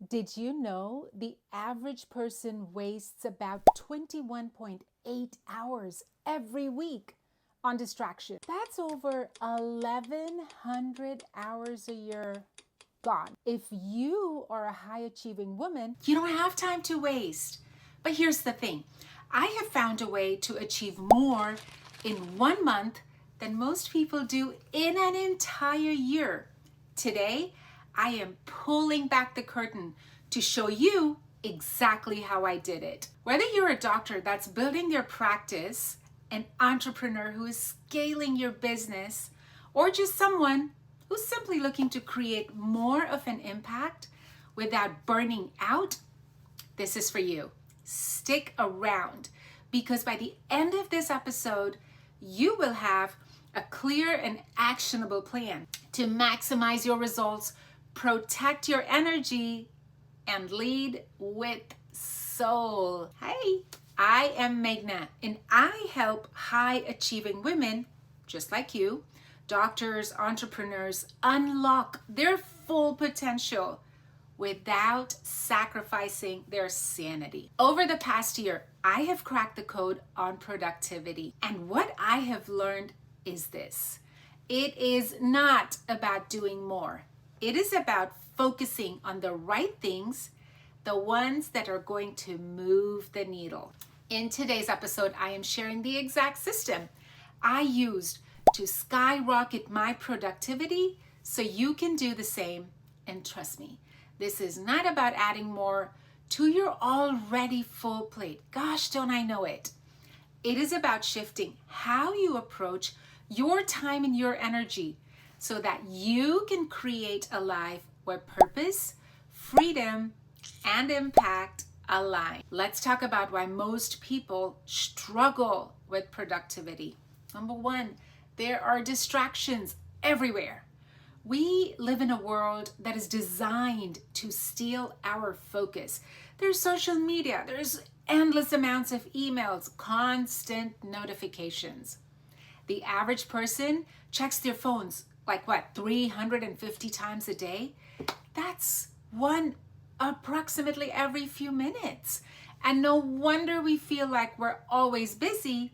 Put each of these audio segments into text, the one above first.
Did you know the average person wastes about 21.8 hours every week on distraction? That's over 1,100 hours a year gone. If you are a high achieving woman, you don't have time to waste. But here's the thing, I have found a way to achieve more in 1 month than most people do in an entire year. Today, I am pulling back the curtain to show you exactly how I did it. Whether you're a doctor that's building their practice, an entrepreneur who is scaling your business, or just someone who's simply looking to create more of an impact without burning out, this is for you. Stick around, because by the end of this episode, you will have a clear and actionable plan to maximize your results, protect your energy, and lead with soul. Hey, I am Meghna, and I help high achieving women just like you, doctors, entrepreneurs, unlock their full potential without sacrificing their sanity. Over the past year, I have cracked the code on productivity. And what I have learned is this: it is not about doing more. It is about focusing on the right things, the ones that are going to move the needle. In today's episode, I am sharing the exact system I used to skyrocket my productivity so you can do the same. And trust me, this is not about adding more to your already full plate. Gosh, don't I know it? It is about shifting how you approach your time and your energy so that you can create a life where purpose, freedom, and impact align. Let's talk about why most people struggle with productivity. Number one, there are distractions everywhere. We live in a world that is designed to steal our focus. There's social media, there's endless amounts of emails, constant notifications. The average person checks their phones 350 times a day? That's one approximately every few minutes. And no wonder we feel like we're always busy,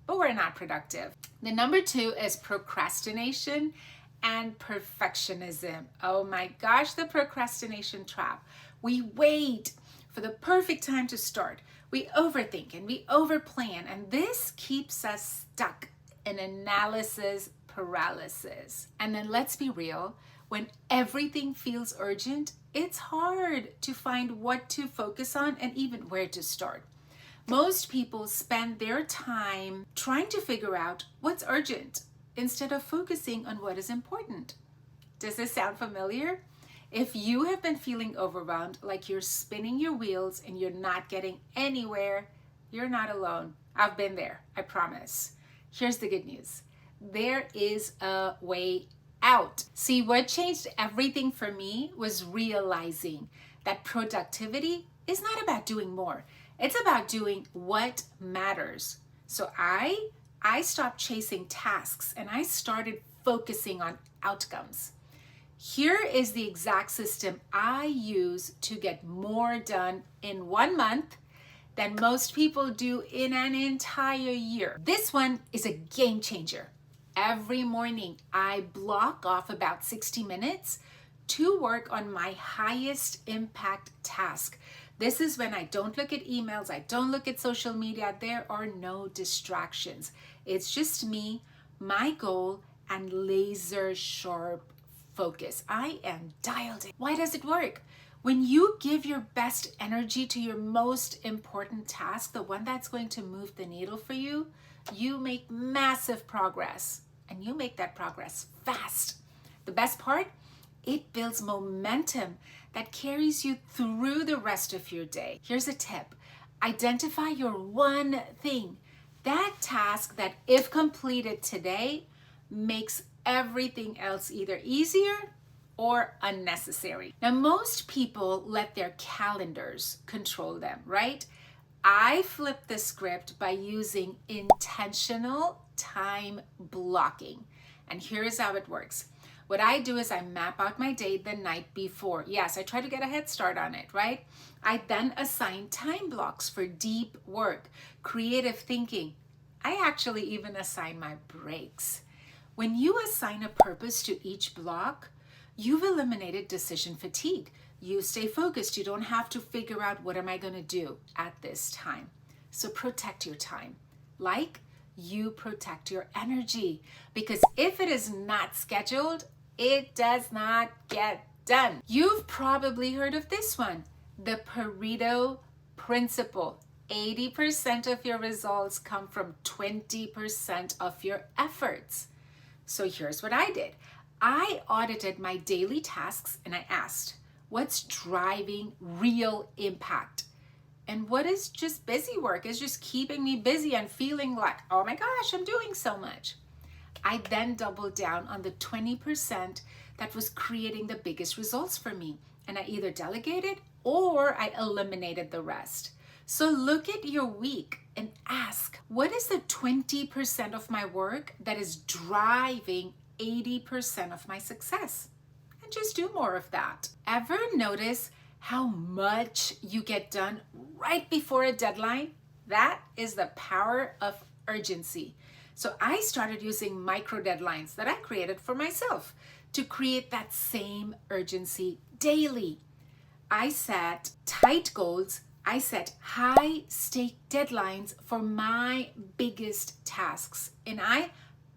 but we're not productive. The number two is procrastination and perfectionism. Oh my gosh, the procrastination trap. We wait for the perfect time to start. We overthink and we overplan, and this keeps us stuck in analysis paralysis. And then let's be real, when everything feels urgent, it's hard to find what to focus on and even where to start. Most people spend their time trying to figure out what's urgent instead of focusing on what is important. Does this sound familiar? If you have been feeling overwhelmed, like you're spinning your wheels and you're not getting anywhere, you're not alone. I've been there, I promise. Here's the good news. There is a way out. See, what changed everything for me was realizing that productivity is not about doing more. It's about doing what matters. So I stopped chasing tasks and I started focusing on outcomes. Here is the exact system I use to get more done in 1 month than most people do in an entire year. This one is a game changer. Every morning, I block off about 60 minutes to work on my highest impact task. This is when I don't look at emails, I don't look at social media, there are no distractions. It's just me, my goal, and laser sharp focus. I am dialed in. Why does it work? When you give your best energy to your most important task, the one that's going to move the needle for you, you make massive progress. And you make that progress fast. The best part, it builds momentum that carries you through the rest of your day. Here's a tip. Identify your one thing, that task that if completed today, makes everything else either easier or unnecessary. Now, most people let their calendars control them, right? I flipped the script by using intentional time blocking. And here's how it works. What I do is I map out my day the night before. Yes, I try to get a head start on it, right? I then assign time blocks for deep work, creative thinking. I actually even assign my breaks. When you assign a purpose to each block, you've eliminated decision fatigue. You stay focused. You don't have to figure out, what am I going to do at this time? So protect your time. Like you protect your energy, because if it is not scheduled, it does not get done. You've probably heard of this one, the Pareto principle. 80% of your results come from 20% of your efforts. So here's what I did. I audited my daily tasks and I asked, what's driving real impact? And what is just busy work? Is just keeping me busy and feeling like, oh my gosh, I'm doing so much. I then doubled down on the 20% that was creating the biggest results for me. And I either delegated or I eliminated the rest. So look at your week and ask, what is the 20% of my work that is driving 80% of my success? And just do more of that. Ever notice how much you get done right before a deadline? That is the power of urgency. So I started using micro deadlines that I created for myself to create that same urgency daily. I set tight goals. I set high stake deadlines for my biggest tasks, and I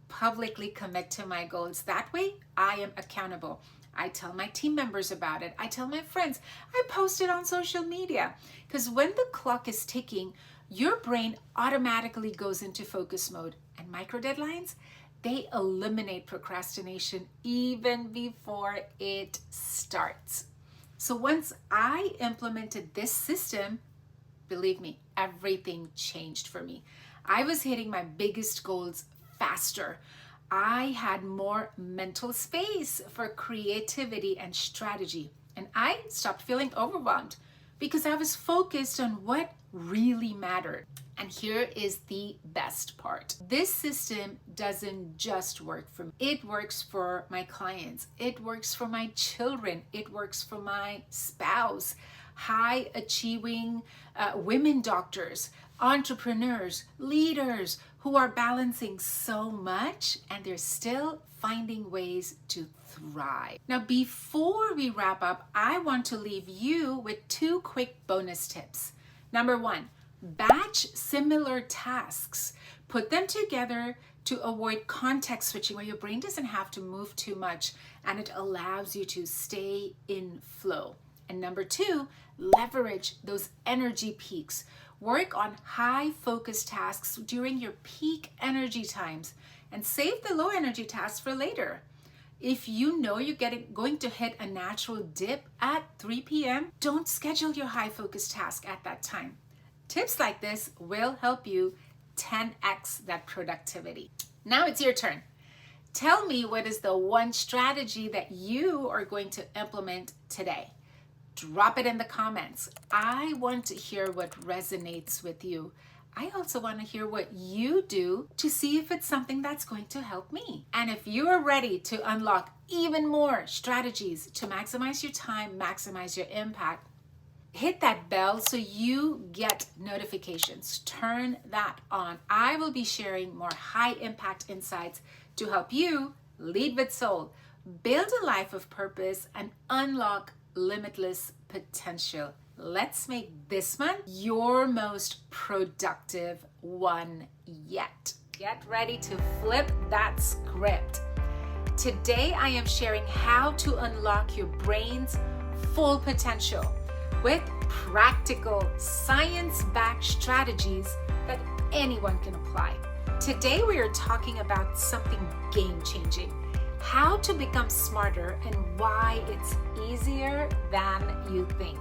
publicly commit to my goals. That way I am accountable. I tell my team members about it. I tell my friends. I post it on social media, because when the clock is ticking, your brain automatically goes into focus mode. And micro deadlines, they eliminate procrastination even before it starts. So once I implemented this system, believe me, everything changed for me. I was hitting my biggest goals faster. I had more mental space for creativity and strategy. And I stopped feeling overwhelmed because I was focused on what really mattered. And here is the best part. This system doesn't just work for me. It works for my clients. It works for my children. It works for my spouse, high achieving women doctors, entrepreneurs, leaders who are balancing so much and they're still finding ways to thrive. Now, before we wrap up, I want to leave you with 2 quick bonus tips. Number 1, batch similar tasks. Put them together to avoid context switching, where your brain doesn't have to move too much and it allows you to stay in flow. And number 2, leverage those energy peaks. Work on high focus tasks during your peak energy times and save the low energy tasks for later. If you know you're going to hit a natural dip at 3 p.m., don't schedule your high focus task at that time. Tips like this will help you 10x that productivity. Now it's your turn. Tell me, what is the one strategy that you are going to implement today? Drop it in the comments. I want to hear what resonates with you. I also want to hear what you do to see if it's something that's going to help me. And if you are ready to unlock even more strategies to maximize your time, maximize your impact, hit that bell so you get notifications. Turn that on. I will be sharing more high impact insights to help you lead with soul, build a life of purpose, and unlock limitless potential. Let's make this month your most productive one yet. Get ready to flip that script. Today, I am sharing how to unlock your brain's full potential with practical, science-backed strategies that anyone can apply. Today, we are talking about something game-changing. How to become smarter and why it's easier than you think.